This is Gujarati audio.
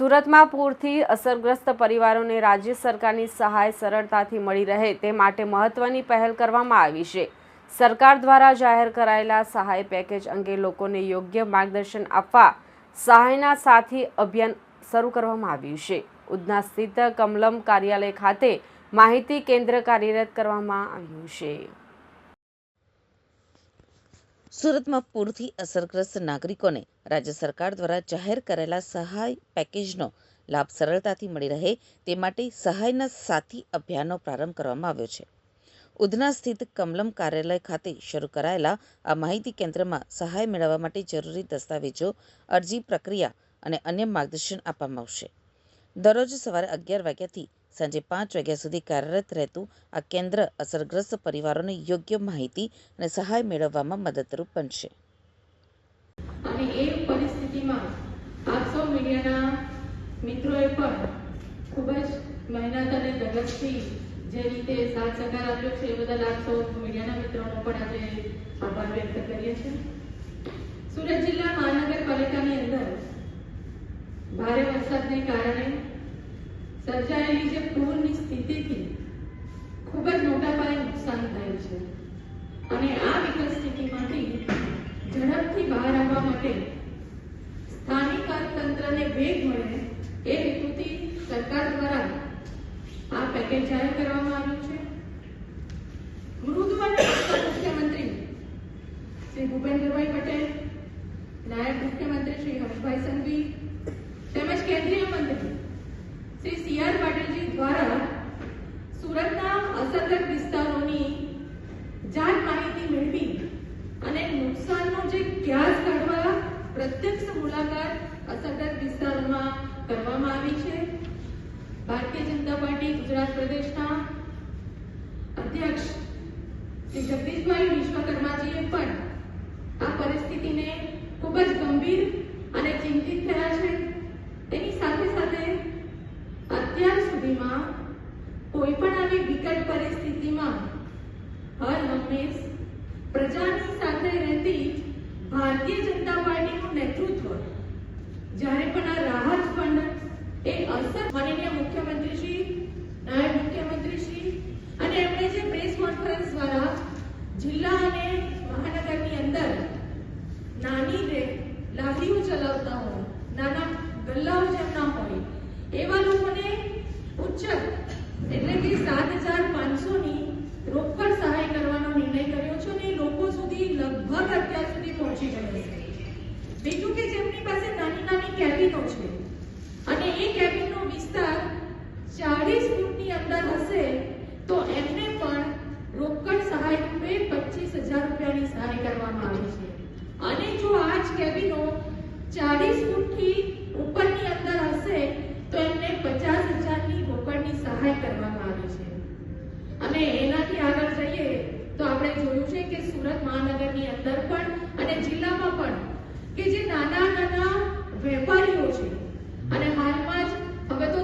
સુરતમાં પૂરથી અસરગ્રસ્ત પરિવારોને રાજ્ય સરકારની સહાય સરળતાથી મળી રહે તે માટે મહત્વની પહેલ કરવામાં આવી છે। સરકાર દ્વારા જાહેર કરાયેલા સહાય પેકેજ અંગે લોકોને યોગ્ય માર્ગદર્શન આપવા સહાયના સાથી અભિયાન શરૂ કરવામાં આવ્યું છે। ઉધના સ્થિત કમલમ કાર્યાલય ખાતે માહિતી કેન્દ્ર કાર્યરત કરવામાં આવ્યું છે। સુરતમાં પૂરથી અસરગ્રસ્ત નાગરિકોને રાજ્ય સરકાર દ્વારા જાહેર કરેલા સહાય પેકેજનો લાભ સરળતાથી મળી રહે તે માટે સહાયના સાથી અભિયાનનો પ્રારંભ કરવામાં આવ્યો છે। ઉધના સ્થિત કમલમ કાર્યાલય ખાતે શરૂ કરાયેલા આ માહિતી કેન્દ્રમાં સહાય મેળવવા માટે જરૂરી દસ્તાવેજો, અરજી પ્રક્રિયા અને અન્ય માર્ગદર્શન આપવામાં આવશે। દરરોજ સવારે 11 વાગ્યાથી સાંજે 5 વાગ્યા સુધી કાર્યરત રહેતું આ કેન્દ્ર અસરગ્રસ્ત પરિવારોને યોગ્ય માહિતી અને સહાય મેળવવામાં મદદરૂપ બનશે। અને એ પરિસ્થિતિમાં આપ સૌ મીડિયાના મિત્રોએ પણ ખૂબ જ મહેનત અને ધગશથી જે રીતે સાથ સહકાર આપ્યો છે એ બદલ આપ સૌ મીડિયાના મિત્રોનો પણ આજે આભાર વ્યક્ત કરીએ છીએ। સુરત જિલ્લા મહાનગરપાલિકાની અંદર ભારે વરસાદને કારણે સર્જાયેલી જે પૂરની સ્થિતિથી ખૂબ જ મોટા પાયે નુકસાન થયું છે અને આ વિકટ સ્થિતિમાંથી ઝડપથી બહાર આવવા માટે સ્થાનિક અર્થતંત્રને વેગ મળે એ હેતુથી સરકાર દ્વારા આ પેકેજ જાહેર કરવામાં આવ્યું છે। મૃદુ અને મુખ્યમંત્રી શ્રી ભૂપેન્દ્રભાઈ પટેલ, નાયબ મુખ્યમંત્રી શ્રી હર્ષભાઈ સંઘવી તેમજ કેન્દ્રીય મંત્રી શ્રી સી.આર. પાટીલજી દ્વારા સુરતના અસરગ્રસ્ત વિસ્તારોની જાત માહિતી મેળવી અને નુકસાનનો જે ક્યાસ કાઢવા પ્રત્યક્ષ મુલાકાત અસરગ્રસ્ત વિસ્તારોમાં કરવામાં આવી છે। ભારતીય જનતા પાર્ટી ગુજરાત પ્રદેશના અધ્યક્ષ શ્રી જગદીશભાઈ વિશ્વકર્માજીએ પણ આ પરિસ્થિતિને ખૂબ જ ગંભીર અને ચિંતિત થયા છે। તેની સાથે સાથે અત્યાર સુધીમાં કોઈ પણ આવી વિકટ પરિસ્થિતિમાં હર હંમેશ પ્રજાની સાથે રહેતી ભારતીય જનતા પાર્ટીનું નેતૃત્વ જ્યારે પણ આ રાહત ફંડ એ અસર માનનીય મુખ્યમંત્રી શ્રી, નાયબ મુખ્યમંત્રી શ્રી અને એમણે જે પ્રેસ કોન્ફરન્સ દ્વારા જિલ્લા અને મહાનગરની અંદર નાની લારીઓ ચલાવતા હોય, નાના ગલ્લાઓ જેમના હોય એવા લોકોને ઉચ્ચ એટલે કે 7,500ની રોકડ સહાય કરવાનો નિર્ણય કર્યો છે અને લોકો સુધી લગભગ અત્યાર સુધી પહોંચી ગયો છે। બીજું કે જેમની પાસે નાની નાની કેબિનો છે અને એ કેબિનનો વિસ્તાર 40 ફૂટની અંદર હશે તો એમને પણ રોકડ સહાય રૂપે 25,000 રૂપિયાની સહાય કરવામાં આવી છે અને જો આ જ કેબિનો 40 ફૂટથી ઉપરની અંદર હશે તો એમને 50,000ની રોકડની સહાય કરવામાં આવી છે। અને એનાથી આગળ જઈએ તો આપણે જોયું છે કે સુરત મહાનગરની અંદર પણ અને જિલ્લામાં પણ કે જે નાના નાના વેપારીઓ છે અને હાલમાં જ હવે તો